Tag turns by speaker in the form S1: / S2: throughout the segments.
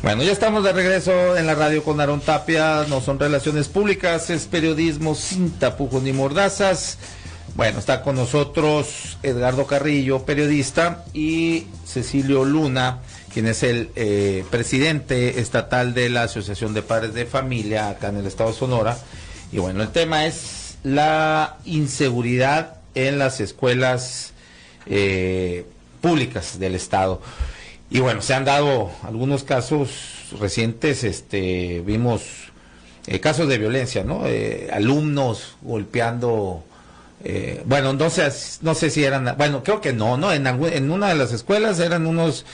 S1: Bueno, ya estamos de regreso en la radio con Aarón Tapia. No son relaciones públicas, es periodismo sin tapujos ni mordazas. Bueno, está con nosotros Edgardo Carrillo, periodista, y Cecilio Luna, quien es el presidente estatal de la Asociación de Padres de Familia acá en el estado de Sonora. Y bueno, el tema es la inseguridad en las escuelas públicas del estado. Y bueno, se han dado algunos casos recientes, vimos casos de violencia, ¿no? Alumnos golpeando, bueno, no sé si eran, bueno, creo que no, en una de las escuelas eran unos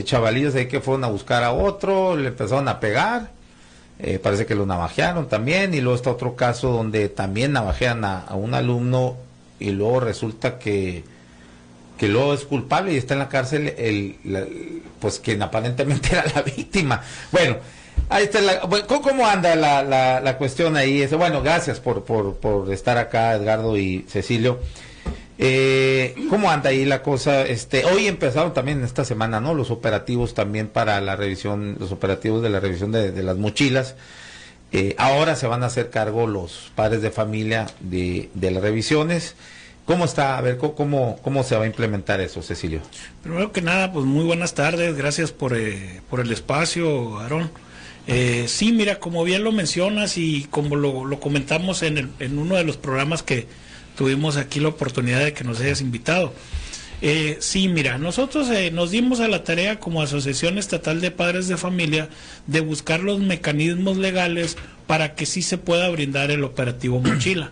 S1: chavalillos ahí que fueron a buscar a otro, le empezaron a pegar, parece que lo navajearon también, y luego está otro caso donde también navajean a un alumno y luego resulta que luego es culpable y está en la cárcel pues quien aparentemente era la víctima. Bueno, ahí está ¿cómo anda la cuestión ahí? Bueno, gracias por estar acá, Edgardo y Cecilio. ¿Cómo anda ahí la cosa? Hoy empezaron también esta semana, ¿no? Los operativos también para la revisión, los operativos de la revisión de las mochilas. Ahora se van a hacer cargo los padres de familia de las revisiones. ¿Cómo está? A ver, ¿cómo se va a implementar eso, Cecilio?
S2: Primero que nada, pues muy buenas tardes, gracias por el espacio, Aarón. Sí, mira, como bien lo mencionas y como lo comentamos en uno de los programas que tuvimos aquí la oportunidad de que nos hayas invitado. Sí, mira, nosotros nos dimos a la tarea como Asociación Estatal de Padres de Familia de buscar los mecanismos legales para que sí se pueda brindar el operativo Mochila.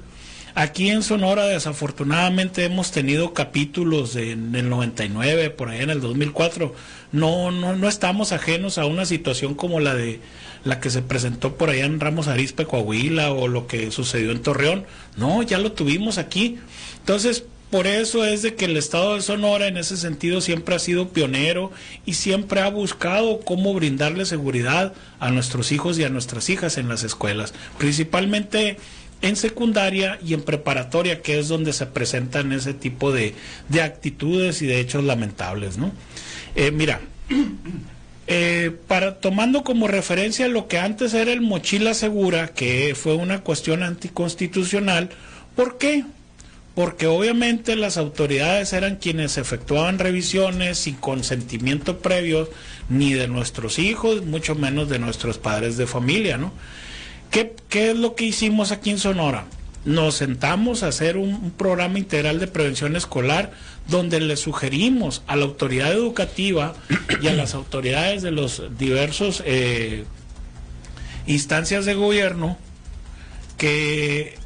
S2: Aquí en Sonora desafortunadamente hemos tenido capítulos en el 99, por ahí en el 2004. No estamos ajenos a una situación como la que se presentó por allá en Ramos Arizpe, Coahuila, o lo que sucedió en Torreón. No, ya lo tuvimos aquí. Entonces, por eso es de que el estado de Sonora en ese sentido siempre ha sido pionero y siempre ha buscado cómo brindarle seguridad a nuestros hijos y a nuestras hijas en las escuelas, principalmente en secundaria y en preparatoria, que es donde se presentan ese tipo de actitudes y de hechos lamentables, ¿no? Mira, tomando como referencia lo que antes era el mochila segura, que fue una cuestión anticonstitucional. ¿Por qué? Porque obviamente las autoridades eran quienes efectuaban revisiones sin consentimiento previo ni de nuestros hijos, mucho menos de nuestros padres de familia, ¿no? ¿Qué es lo que hicimos aquí en Sonora? Nos sentamos a hacer un programa integral de prevención escolar donde le sugerimos a la autoridad educativa y a las autoridades de los diversos instancias de gobierno que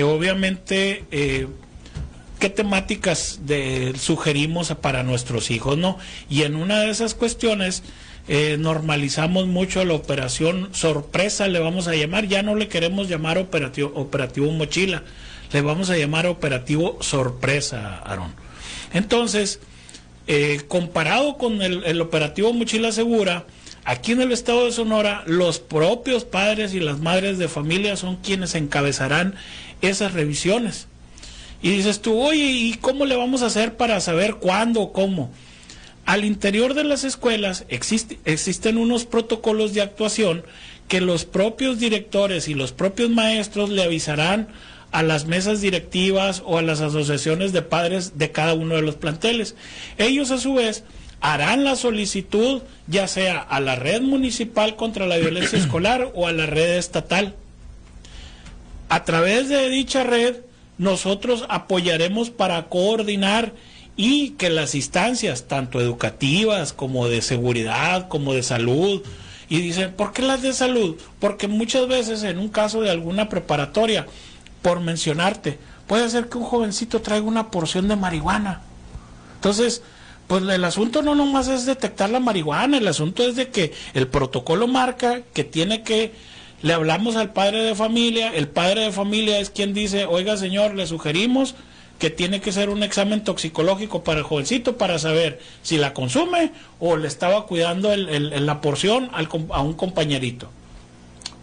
S2: obviamente qué temáticas sugerimos para nuestros hijos, ¿no? Y en una de esas cuestiones normalizamos mucho la operación sorpresa, le vamos a llamar. Ya no le queremos llamar operativo mochila, le vamos a llamar operativo sorpresa, Aarón. Entonces, comparado con el operativo mochila segura, aquí en el estado de Sonora, los propios padres y las madres de familia son quienes encabezarán esas revisiones. Y dices tú, oye, ¿y cómo le vamos a hacer para saber cuándo o cómo? Al interior de las escuelas existen unos protocolos de actuación que los propios directores y los propios maestros le avisarán a las mesas directivas o a las asociaciones de padres de cada uno de los planteles. Ellos a su vez harán la solicitud ya sea a la red municipal contra la violencia escolar o a la red estatal. A través de dicha red nosotros apoyaremos para coordinar y que las instancias, tanto educativas como de seguridad, como de salud, y dicen, ¿por qué las de salud? Porque muchas veces en un caso de alguna preparatoria, por mencionarte, puede ser que un jovencito traiga una porción de marihuana. Entonces, pues el asunto no nomás es detectar la marihuana, el asunto es de que el protocolo marca que le hablamos al padre de familia, el padre de familia es quien dice, oiga señor, le sugerimos que tiene que ser un examen toxicológico para el jovencito para saber si la consume o le estaba cuidando la porción a un compañerito.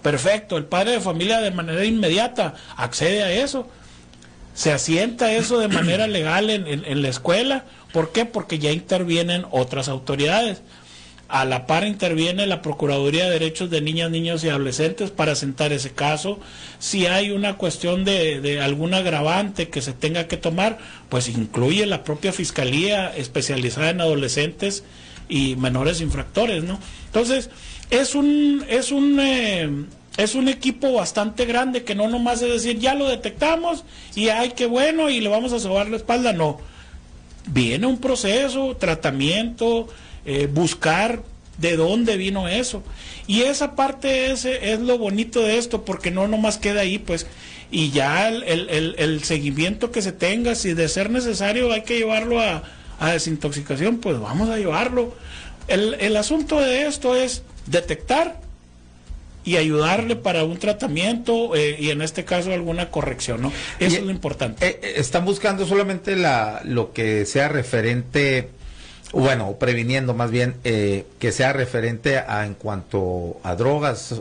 S2: Perfecto, el padre de familia de manera inmediata accede a eso, se asienta eso de manera legal en la escuela. ¿Por qué? Porque ya intervienen otras autoridades. A la par interviene la Procuraduría de Derechos de Niñas, Niños y Adolescentes para sentar ese caso. Si hay una cuestión de algún agravante que se tenga que tomar, pues incluye la propia Fiscalía especializada en adolescentes y menores infractores, ¿no? Entonces, es un equipo bastante grande que no nomás es decir, ya lo detectamos y ay, qué bueno, y le vamos a sobar la espalda. No. Viene un proceso, tratamiento, buscar de dónde vino eso. Y esa parte es lo bonito de esto, porque no nomás queda ahí, pues, y ya el seguimiento que se tenga, si de ser necesario hay que llevarlo a desintoxicación, pues vamos a llevarlo. El asunto de esto es detectar y ayudarle para un tratamiento y en este caso alguna corrección, ¿no? Eso es lo importante.
S1: Están buscando solamente lo que sea referente, bueno, previniendo más bien, que sea referente en cuanto a drogas,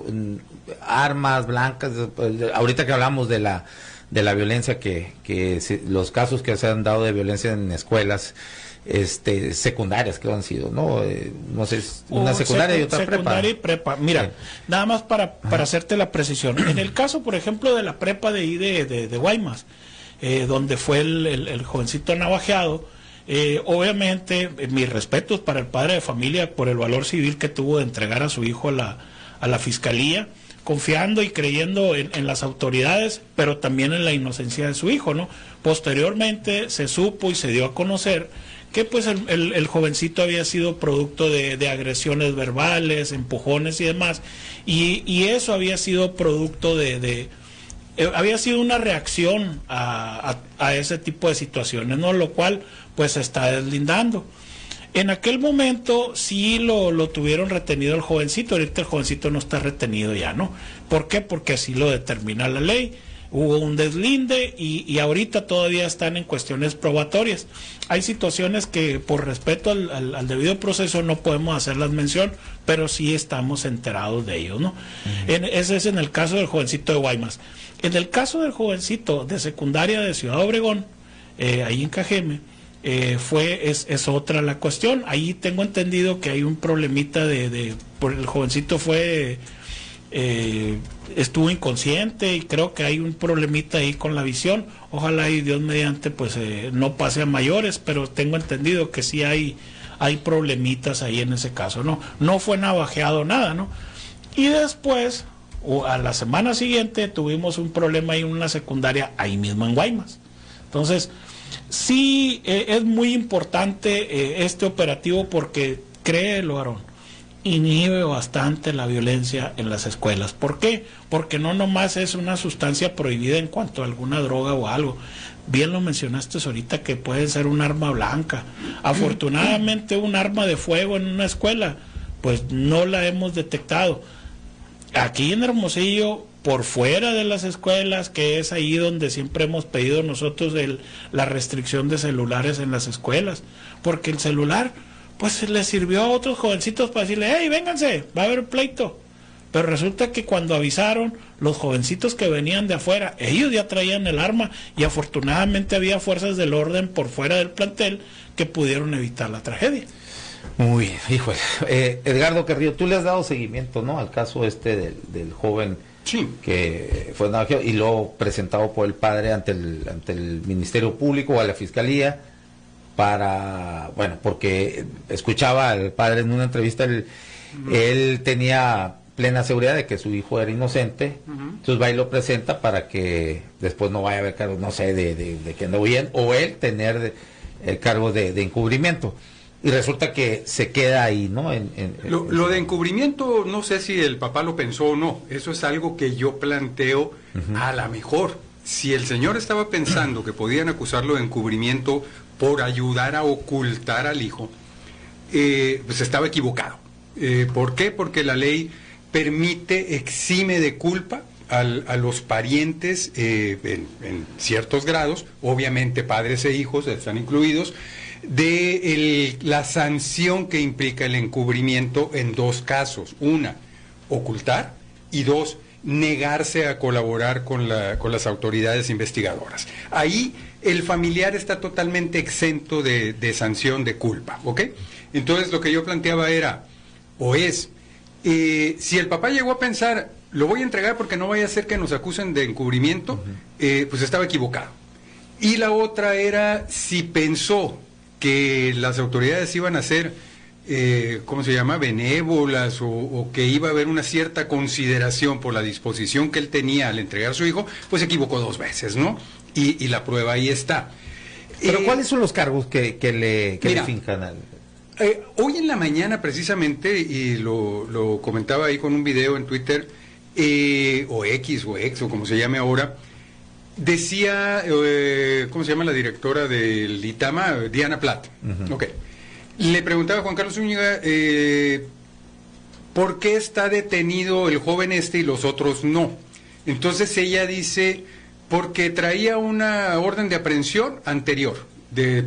S1: armas blancas. Ahorita que hablamos de la violencia, los casos que se han dado de violencia en escuelas secundarias que han sido, ¿no? No sé, una secundaria y otra
S2: secundaria prepa. Y prepa. Mira, nada más para hacerte la precisión. En el caso, por ejemplo, de la prepa de Guaymas, donde fue el jovencito navajeado, obviamente, mis respetos para el padre de familia por el valor civil que tuvo de entregar a su hijo a la fiscalía, confiando y creyendo en las autoridades, pero también en la inocencia de su hijo, ¿no? Posteriormente se supo y se dio a conocer que pues el jovencito había sido producto de agresiones verbales, empujones y demás, y eso había sido producto había sido una reacción a ese tipo de situaciones, ¿no? Lo cual pues se está deslindando. En aquel momento sí lo tuvieron retenido el jovencito, ahorita el jovencito no está retenido ya, ¿no? ¿Por qué? Porque así lo determina la ley. Hubo un deslinde y ahorita todavía están en cuestiones probatorias. Hay situaciones que por respeto al debido proceso no podemos hacerlas mención, pero sí estamos enterados de ellos, ¿no? Ese es en el caso del jovencito de Guaymas. En el caso del jovencito de secundaria de Ciudad Obregón, ahí en Cajeme, es otra la cuestión. Ahí tengo entendido que hay un problemita por el jovencito estuvo inconsciente y creo que hay un problemita ahí con la visión. Ojalá y Dios mediante pues no pase a mayores, pero tengo entendido que sí hay problemitas ahí en ese caso, no fue navajeado nada, ¿no? Y después a la semana siguiente tuvimos un problema ahí en una secundaria ahí mismo en Guaymas. Entonces sí, es muy importante este operativo porque, créelo, Aarón, inhibe bastante la violencia en las escuelas. ¿Por qué? Porque no nomás es una sustancia prohibida en cuanto a alguna droga o algo. Bien lo mencionaste ahorita que puede ser un arma blanca. Afortunadamente un arma de fuego en una escuela, pues no la hemos detectado. Aquí en Hermosillo, por fuera de las escuelas, que es ahí donde siempre hemos pedido nosotros la restricción de celulares en las escuelas, porque el celular pues le sirvió a otros jovencitos para decirle, hey, vénganse, va a haber pleito. Pero resulta que cuando avisaron, los jovencitos que venían de afuera, ellos ya traían el arma y afortunadamente había fuerzas del orden por fuera del plantel que pudieron evitar la tragedia.
S1: Muy bien, híjole. Edgardo Carrillo, tú le has dado seguimiento, ¿no?, al caso del joven, sí, que fue navajeado y luego presentado por el padre ante el Ministerio Público o a la Fiscalía porque escuchaba al padre en una entrevista, él tenía plena seguridad de que su hijo era inocente, entonces va y lo presenta para que después no vaya a haber cargo, no sé, de que no bien, o él tener el cargo de encubrimiento. Y resulta que se queda ahí, ¿no?
S3: Lo de encubrimiento, no sé si el papá lo pensó o no. Eso es algo que yo planteo. A lo mejor, si el señor estaba pensando que podían acusarlo de encubrimiento por ayudar a ocultar al hijo, pues estaba equivocado. ¿Por qué? Porque la ley exime de culpa a los parientes en ciertos grados, obviamente padres e hijos están incluidos, de la sanción que implica el encubrimiento en dos casos: una, ocultar, y dos, negarse a colaborar con las autoridades investigadoras. Ahí el familiar está totalmente exento de sanción de culpa, ¿ok? Entonces lo que yo planteaba era, o es, si el papá llegó a pensar, lo voy a entregar porque no vaya a ser que nos acusen de encubrimiento, pues estaba equivocado. Y la otra era, si pensó que las autoridades iban a ser, ¿cómo se llama?, benévolas, o que iba a haber una cierta consideración por la disposición que él tenía al entregar a su hijo, pues se equivocó 2 veces, ¿no? Y la prueba ahí está.
S1: Pero ¿cuáles son los cargos que le fincan al...?
S3: Hoy en la mañana precisamente, y lo comentaba ahí con un video en Twitter, o X o como se llame ahora, decía, ¿cómo se llama la directora del ITAMA? Diana Platt. Ok. Le preguntaba a Juan Carlos Zúñiga, ¿por qué está detenido el joven y los otros no? Entonces ella dice, porque traía una orden de aprehensión anterior,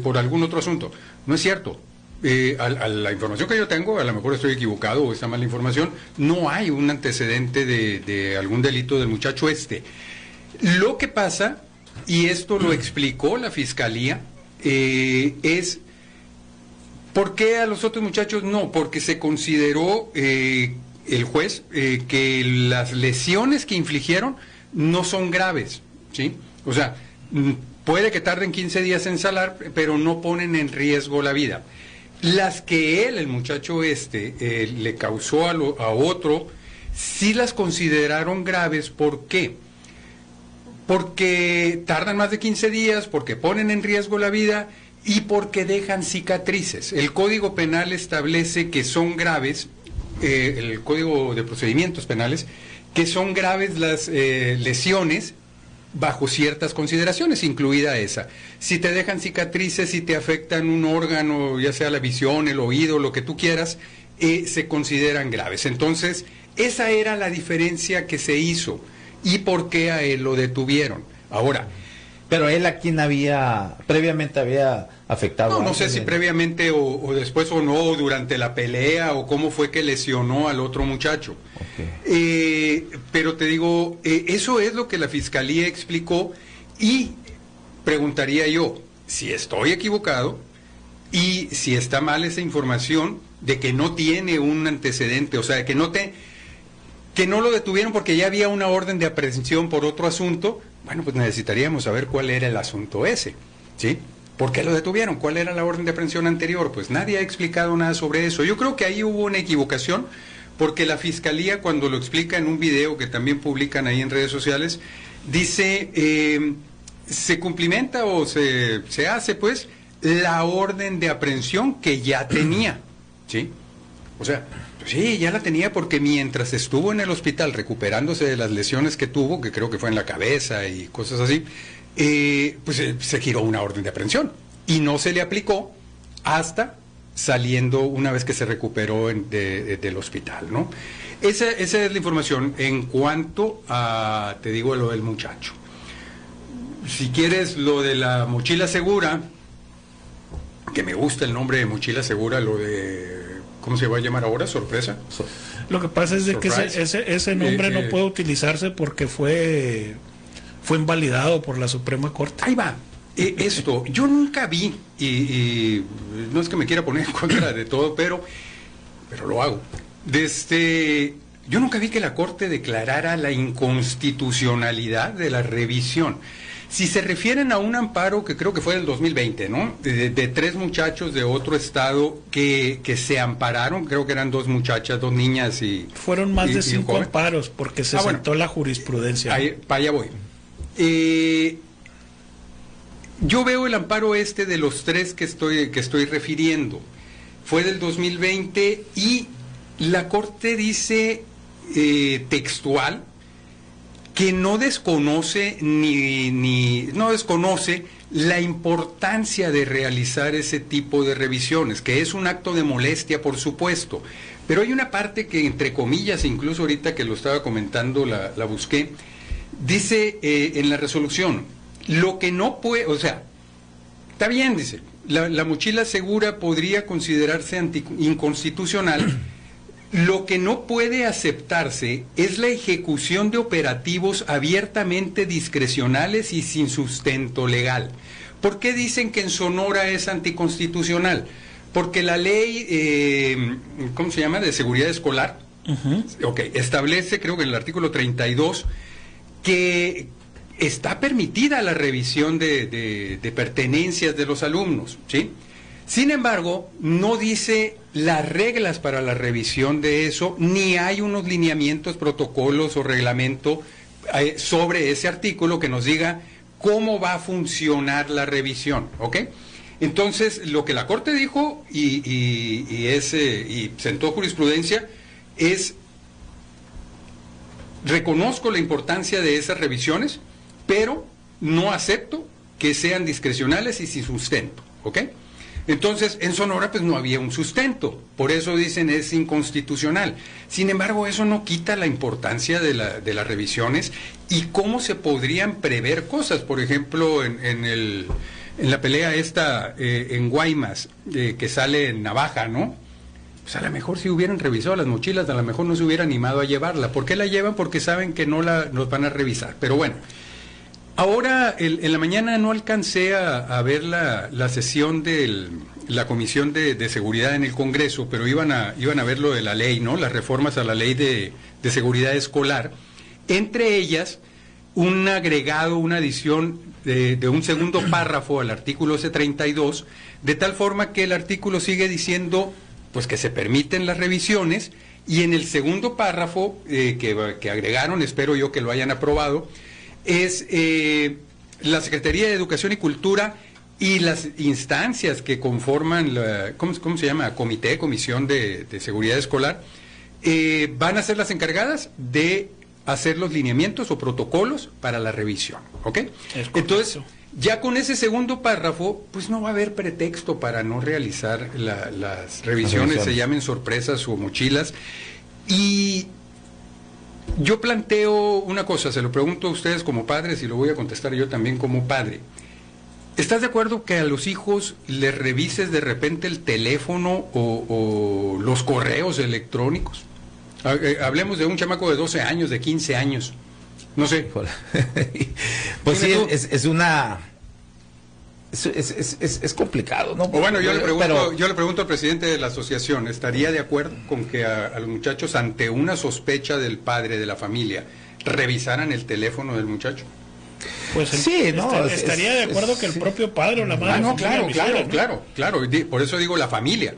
S3: por algún otro asunto. No es cierto. A la información que yo tengo, a lo mejor estoy equivocado o está mal la información, no hay un antecedente de algún delito del muchacho Lo que pasa, y esto lo explicó la Fiscalía, es ¿por qué a los otros muchachos no? Porque se consideró el juez que las lesiones que infligieron no son graves, ¿sí? O sea, puede que tarden 15 días en sanar, pero no ponen en riesgo la vida. Las que el muchacho le causó a otro, sí las consideraron graves. ¿Por qué? Porque tardan más de 15 días, porque ponen en riesgo la vida y porque dejan cicatrices. El Código Penal establece que son graves, el Código de Procedimientos Penales, que son graves las lesiones bajo ciertas consideraciones, incluida esa. Si te dejan cicatrices, si te afectan un órgano, ya sea la visión, el oído, lo que tú quieras, se consideran graves. Entonces, esa era la diferencia que se hizo y por qué a él lo detuvieron. Ahora,
S1: pero él a quien previamente había afectado.
S3: No sé si previamente o después o no, durante la pelea, o cómo fue que lesionó al otro muchacho. Okay. Pero te digo, eso es lo que la Fiscalía explicó, y preguntaría yo, si estoy equivocado y si está mal esa información de que no tiene un antecedente, o sea, que no lo detuvieron porque ya había una orden de aprehensión por otro asunto. Bueno, pues necesitaríamos saber cuál era el asunto ese, ¿sí? ¿Por qué lo detuvieron? ¿Cuál era la orden de aprehensión anterior? Pues nadie ha explicado nada sobre eso. Yo creo que ahí hubo una equivocación, porque la Fiscalía, cuando lo explica en un video que también publican ahí en redes sociales, dice, se cumplimenta o se hace, pues, la orden de aprehensión que ya tenía, ¿sí? O sea, sí, ya la tenía, porque mientras estuvo en el hospital recuperándose de las lesiones que tuvo, que creo que fue en la cabeza y cosas así, pues se giró una orden de aprehensión y no se le aplicó hasta saliendo, una vez que se recuperó del hospital, ¿no? Esa es la información en cuanto a, te digo, lo del muchacho. Si quieres lo de la mochila segura, que me gusta el nombre de mochila segura, lo de... ¿Cómo se va a llamar ahora? ¿Sorpresa?
S2: Lo que pasa es de que ese nombre no puede utilizarse porque fue invalidado por la Suprema Corte.
S3: Ahí va. Esto, yo nunca vi, y no es que me quiera poner en contra de todo, pero lo hago. Yo nunca vi que la Corte declarara la inconstitucionalidad de la revisión. Si se refieren a un amparo que creo que fue del 2020, ¿no? De 3 muchachos de otro estado que se ampararon, creo que eran 2 muchachas, 2 niñas y...
S2: Fueron más de 5 amparos, porque se sentó la jurisprudencia.
S3: Para allá voy. Yo veo el amparo de los 3 que estoy refiriendo. Fue del 2020 y la Corte dice textual que no desconoce no desconoce la importancia de realizar ese tipo de revisiones, que es un acto de molestia, por supuesto, pero hay una parte que, entre comillas, incluso ahorita que lo estaba comentando, la busqué, dice en la resolución, lo que no puede, o sea, está bien, dice, la mochila segura podría considerarse inconstitucional. Lo que no puede aceptarse es la ejecución de operativos abiertamente discrecionales y sin sustento legal. ¿Por qué dicen que en Sonora es anticonstitucional? Porque la ley, ¿cómo se llama?, de seguridad escolar, establece, creo que en el artículo 32, que está permitida la revisión de pertenencias de los alumnos, ¿sí? Sin embargo, no dice las reglas para la revisión de eso, ni hay unos lineamientos, protocolos o reglamento sobre ese artículo que nos diga cómo va a funcionar la revisión, ¿ok? Entonces, lo que la Corte dijo y sentó jurisprudencia es: reconozco la importancia de esas revisiones, pero no acepto que sean discrecionales y sin sustento, ¿ok? Entonces, en Sonora pues no había un sustento, por eso dicen es inconstitucional. Sin embargo, eso no quita la importancia de las revisiones y cómo se podrían prever cosas. Por ejemplo, en la pelea esta en Guaymas, que sale en Navaja, ¿no? Pues a lo mejor si hubieran revisado las mochilas, a lo mejor no se hubiera animado a llevarla. ¿Por qué la llevan? Porque saben que nos van a revisar. Pero bueno, ahora en la mañana no alcancé a ver la sesión de la Comisión de Seguridad en el Congreso, pero iban a ver lo de la ley, ¿no? Las reformas a la ley de seguridad escolar. Entre ellas, un agregado, una adición de un segundo párrafo al artículo C32, de tal forma que el artículo sigue diciendo pues que se permiten las revisiones, y en el segundo párrafo que agregaron, espero yo que lo hayan aprobado, es la Secretaría de Educación y Cultura y las instancias que conforman ¿cómo se llama? Comisión de Seguridad Escolar, van a ser las encargadas de hacer los lineamientos o protocolos para la revisión, ¿ok? Entonces, ya con ese segundo párrafo, pues no va a haber pretexto para no realizar las revisiones, se llamen sorpresas o mochilas. Y yo planteo una cosa, se lo pregunto a ustedes como padres y lo voy a contestar yo también como padre. ¿Estás de acuerdo que a los hijos les revises de repente el teléfono o los correos electrónicos? Hablemos de un chamaco de 12 años, de 15 años. No sé.
S1: Pues sí, es complicado, ¿no?
S3: O bueno, yo le pregunto al presidente de la asociación, ¿estaría de acuerdo con que a los muchachos, ante una sospecha del padre de la familia, revisaran el teléfono del muchacho?
S2: Pues sí, no, estaría de acuerdo que el propio padre o la madre.
S3: No, claro. Por eso digo la familia.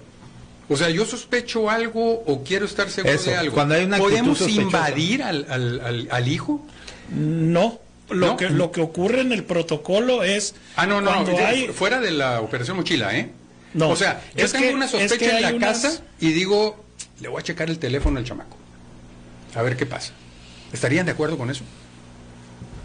S3: O sea, yo sospecho algo o quiero estar seguro de algo.
S1: Cuando hay una
S3: ¿podemos invadir al hijo?
S2: No. Lo que ocurre en el protocolo es...
S3: fuera de la operación mochila, ¿eh?
S2: No.
S3: O sea, yo tengo una sospecha en la casa y digo, le voy a checar el teléfono al chamaco. A ver qué pasa. ¿Estarían de acuerdo con eso?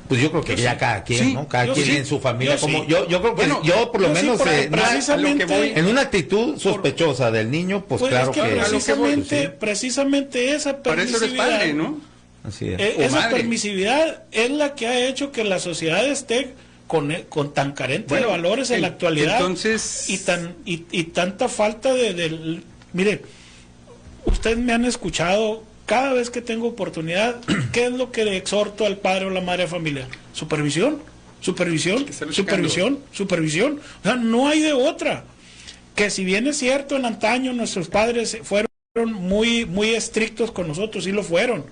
S1: Pues yo creo que ya cada quien, ¿no? Cada quien en su familia. Yo creo que yo por lo menos en una actitud sospechosa del niño, pues claro que...
S2: Precisamente esa permisividad...
S3: Para eso eres padre, ¿no?
S1: Así es.
S2: Esa permisividad es la que ha hecho que la sociedad esté con tan carente de valores en la actualidad.
S3: Entonces...
S2: y tanta falta de... Mire, ustedes me han escuchado... Cada vez que tengo oportunidad, ¿qué es lo que le exhorto al padre o la madre de familia? Supervisión. O sea, no hay de otra. Que si bien es cierto, en antaño nuestros padres fueron muy, muy estrictos con nosotros, sí lo fueron.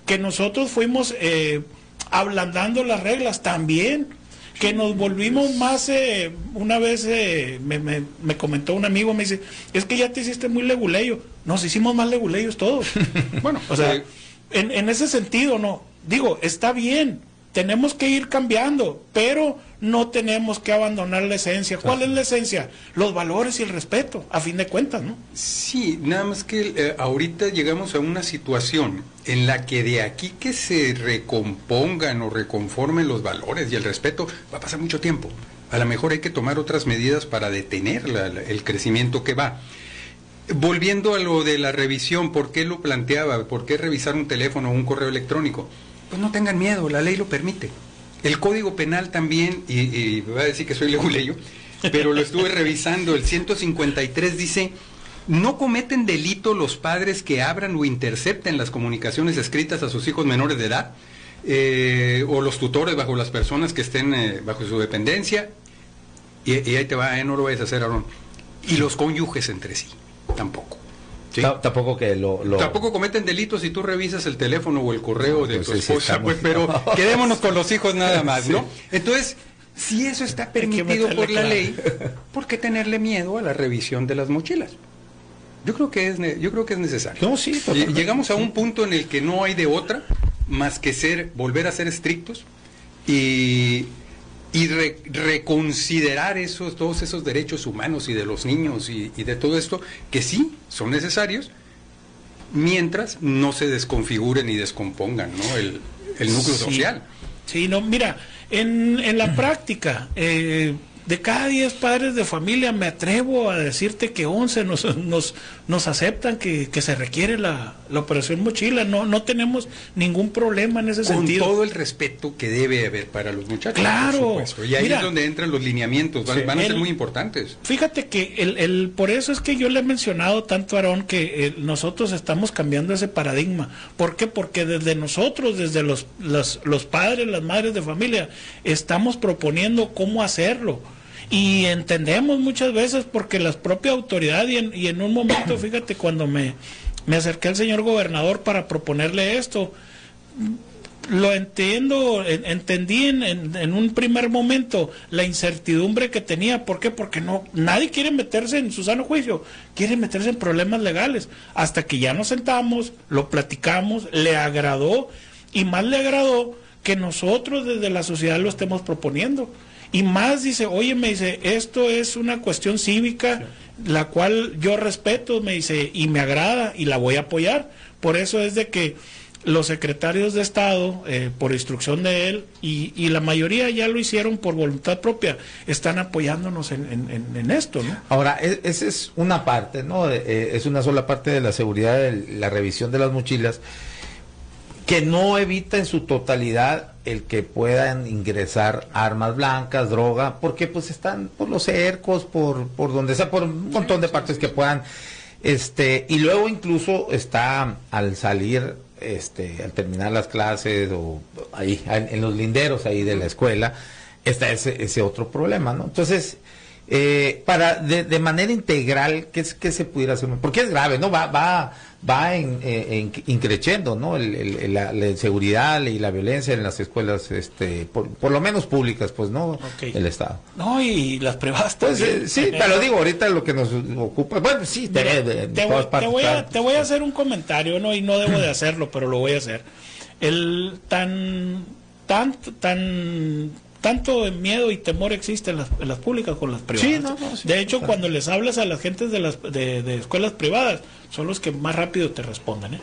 S2: Que nosotros fuimos ablandando las reglas también. Que nos volvimos más, una vez me comentó un amigo, me dice, es que ya te hiciste muy leguleyo. Nos hicimos más leguleyos todos. Bueno, o sea, en ese sentido, no. Digo, está bien, tenemos que ir cambiando, pero no tenemos que abandonar la esencia. ¿Cuál es la esencia? Los valores y el respeto, a fin de cuentas, ¿no?
S3: Sí, nada más que ahorita llegamos a una situación en la que de aquí que se recompongan o reconformen los valores y el respeto, va a pasar mucho tiempo. A lo mejor hay que tomar otras medidas para detener el crecimiento que va. Volviendo a lo de la revisión, ¿por qué lo planteaba? ¿Por qué revisar un teléfono o un correo electrónico? Pues no tengan miedo, la ley lo permite. El Código Penal también, y voy a decir que soy leguleyo, pero lo estuve revisando, el 153 dice, no cometen delito los padres que abran o intercepten las comunicaciones escritas a sus hijos menores de edad, o los tutores bajo las personas que estén bajo su dependencia, y ahí te va, no lo vayas a hacer, Aarón. Y los cónyuges entre sí, tampoco. ¿Sí?
S1: Tampoco que
S3: Tampoco cometen delitos si tú revisas el teléfono o el correo de tu
S1: sí,
S3: esposa,
S1: muy...
S3: pero quedémonos con los hijos nada más, ¿no? Entonces, si eso está permitido por la ley, ¿por qué tenerle miedo a la revisión de las mochilas? Yo creo que es necesario.
S1: No, sí,
S3: llegamos a un punto en el que no hay de otra más que volver a ser estrictos y reconsiderar todos esos derechos humanos y de los niños y de todo esto, que sí son necesarios, mientras no se desconfiguren y descompongan, ¿no? el núcleo social.
S2: Sí, no, mira, en la práctica, de cada 10 padres de familia, me atrevo a decirte que 11 nos aceptan que se requiere la operación mochila. No tenemos ningún problema en ese sentido.
S3: Con todo el respeto que debe haber para los muchachos.
S2: Claro.
S3: Por supuesto. Y ahí es donde entran los lineamientos, van a ser muy importantes.
S2: Fíjate que por eso es que yo le he mencionado tanto a Aarón que nosotros estamos cambiando ese paradigma. ¿Por qué? Porque desde nosotros, desde los padres, las madres de familia, estamos proponiendo cómo hacerlo. Y entendemos muchas veces porque la propia autoridad y en un momento, fíjate, cuando me acerqué al señor gobernador para proponerle esto, lo entendí en un primer momento la incertidumbre que tenía. ¿Por qué? Porque nadie quiere meterse en su sano juicio, quiere meterse en problemas legales. Hasta que ya nos sentamos, lo platicamos, le agradó, y más le agradó que nosotros desde la sociedad lo estemos proponiendo. Y más dice, oye, me dice, esto es una cuestión cívica, la cual yo respeto, me dice, y me agrada, y la voy a apoyar. Por eso es de que los secretarios de Estado, por instrucción de él, y la mayoría ya lo hicieron por voluntad propia, están apoyándonos en esto, ¿no?
S1: Ahora, esa es una parte, ¿no? Es una sola parte de la seguridad, de la revisión de las mochilas, que no evita en su totalidad el que puedan ingresar armas blancas, droga, porque pues están por los cercos, por donde sea, por un montón de partes que puedan, y luego incluso está al salir, al terminar las clases o ahí en los linderos ahí de la escuela, está ese otro problema, ¿no? Entonces, de manera integral, ¿qué se pudiera hacer? Porque es grave, ¿no? Va increciendo, ¿no? La inseguridad y la violencia en las escuelas, por lo menos públicas, pues, ¿no?
S2: Okay.
S1: El Estado.
S2: No, y las privadas
S1: pues,
S2: también.
S1: sí, pero digo, ahorita lo que nos ocupa, bueno, sí,
S2: te voy a hacer un comentario, ¿no? Y no debo de hacerlo, pero lo voy a hacer. Tanto miedo y temor existe en las públicas con las privadas.
S1: Sí,
S2: de hecho, cuando les hablas a las gentes de escuelas privadas, son los que más rápido te responden,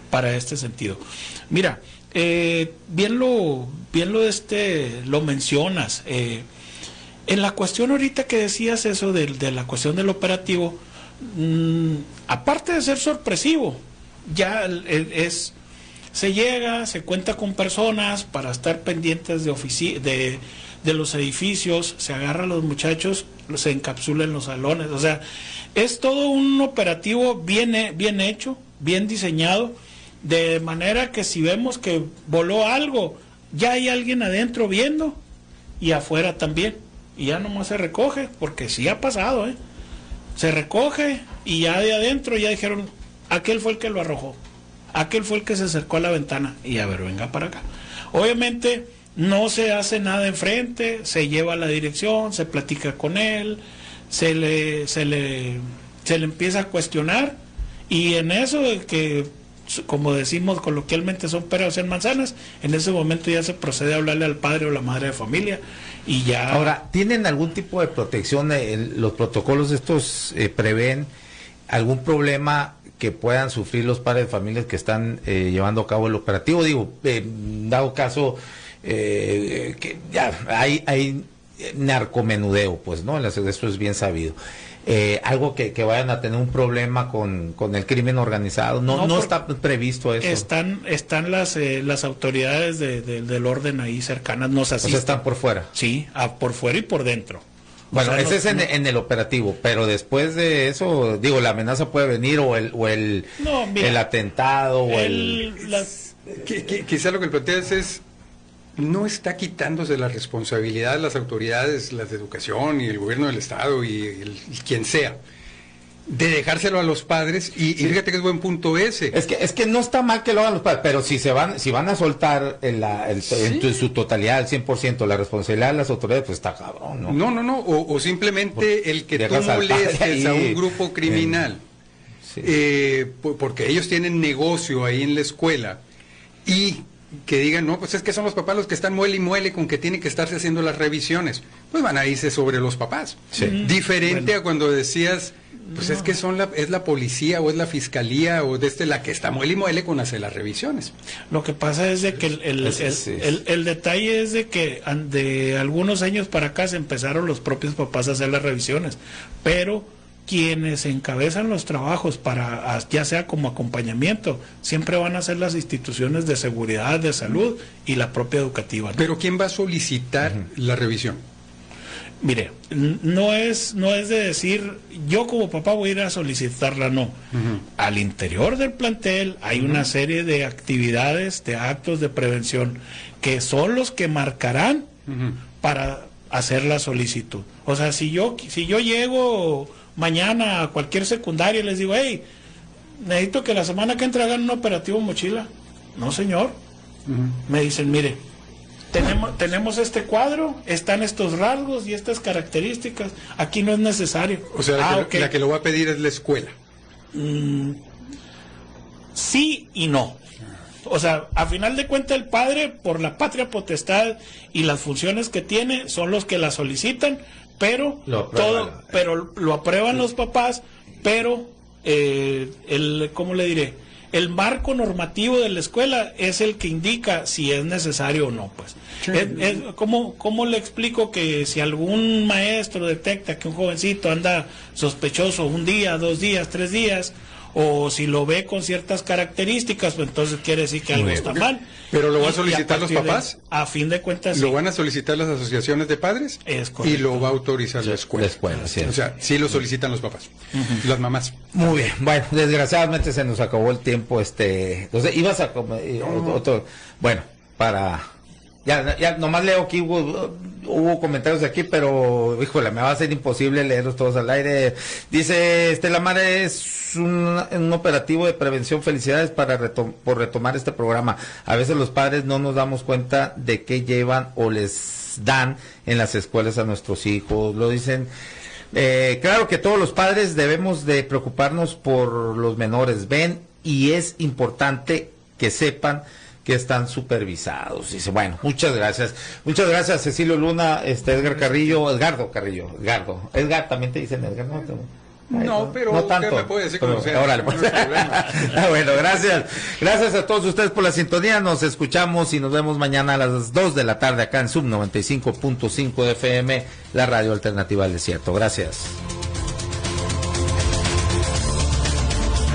S2: para este sentido. Mira, bien lo mencionas. En la cuestión ahorita que decías eso de la cuestión del operativo, aparte de ser sorpresivo, ya se llega, se cuenta con personas para estar pendientes de los edificios, se agarra a los muchachos, se encapsula en los salones. O sea, es todo un operativo bien hecho, bien diseñado, de manera que si vemos que voló algo, ya hay alguien adentro viendo y afuera también. Y ya nomás se recoge, porque sí ha pasado, se recoge y ya de adentro ya dijeron, aquel fue el que lo arrojó. Aquel fue el que se acercó a la ventana y a ver, venga para acá. Obviamente no se hace nada enfrente, se lleva a la dirección, se platica con él, se le empieza a cuestionar, y en eso de que, como decimos coloquialmente, son peras en manzanas, en ese momento ya se procede a hablarle al padre o la madre de familia y ya.
S1: Ahora, ¿tienen algún tipo de protección? Los protocolos estos prevén algún problema que puedan sufrir los padres de familias que están llevando a cabo el operativo? Digo, dado caso que ya hay narcomenudeo, pues, ¿no? Esto es bien sabido. Algo que vayan a tener un problema con el crimen organizado, no está previsto eso.
S2: Están las autoridades del orden ahí cercanas, nos asisten.
S1: O sea, están por fuera.
S2: Sí, por fuera y por dentro.
S1: Bueno, ese es en el operativo, pero después de eso, digo, la amenaza puede venir o el
S2: no, mira,
S1: atentado o
S3: Quizá lo que planteas es no está quitándose la responsabilidad de las autoridades, las de educación y el gobierno del estado y quien sea, de dejárselo a los padres, y fíjate que es buen punto ese.
S1: Es que no está mal que lo hagan los padres, pero si van a soltar en su totalidad, el 100%, la responsabilidad de las autoridades, pues está cabrón, ¿no?
S3: No, o simplemente el que tú molestes a un grupo criminal, porque ellos tienen negocio ahí en la escuela, y que digan, no, pues es que son los papás los que están muele y muele con que tienen que estarse haciendo las revisiones, pues van a irse sobre los papás. Diferente a cuando decías, pues es que es la policía o es la fiscalía o la que está muele y muele con hacer las revisiones.
S2: Lo que pasa es de que el detalle es de que de algunos años para acá se empezaron los propios papás a hacer las revisiones, pero quienes encabezan los trabajos para, ya sea como acompañamiento, siempre van a ser las instituciones de seguridad, de salud y la propia educativa, ¿no?
S3: Pero ¿quién va a solicitar la revisión?
S2: Mire, no es de decir, yo como papá voy a ir a solicitarla, no. Al interior del plantel hay una serie de actividades, de actos de prevención, que son los que marcarán para hacer la solicitud. O sea, si yo llego mañana a cualquier secundaria y les digo, hey, necesito que la semana que entra hagan un operativo mochila. No, señor. Me dicen, mire, tenemos este cuadro, están estos rasgos y estas características, aquí no es necesario.
S3: O sea, la que lo va a pedir es la escuela.
S2: Sí y no. O sea, a final de cuentas el padre, por la patria potestad y las funciones que tiene, son los que la solicitan, pero lo aprueban los papás, pero ¿cómo le diré? El marco normativo de la escuela es el que indica si es necesario o no, pues. ¿Cómo le explico que si algún maestro detecta que un jovencito anda sospechoso un día, 2 días, 3 días, o si lo ve con ciertas características, pues entonces quiere decir que algo está mal?
S3: ¿Pero lo van a solicitar los papás?
S2: A fin de cuentas,
S3: ¿Lo van a solicitar las asociaciones de padres?
S2: Es correcto.
S3: Y lo va a autorizar la escuela.
S1: Sí.
S3: O sea, sí lo solicitan los papás, las mamás.
S1: Muy bien, bueno, desgraciadamente se nos acabó el tiempo, entonces ibas a otro, bueno, ya nomás leo que hubo comentarios aquí, pero híjole, me va a ser imposible leerlos todos al aire. Dice Estela Mare, es un operativo de prevención. Felicidades por retomar este programa. A veces los padres no nos damos cuenta de qué llevan o les dan en las escuelas a nuestros hijos. Lo dicen. Claro que todos los padres debemos de preocuparnos por los menores. Ven, y es importante que sepan que están supervisados. Dice, bueno, muchas gracias Cecilio Luna, Edgar Carrillo, Edgardo, Edgar, también te dicen Edgar, ¿no?
S3: No, pero
S1: no tanto.
S3: me puede decir como sea.
S1: Órale, pues. Bueno, gracias a todos ustedes por la sintonía, nos escuchamos y nos vemos mañana a las 2 de la tarde acá en Sub 95.5 FM, la radio alternativa del desierto. Gracias.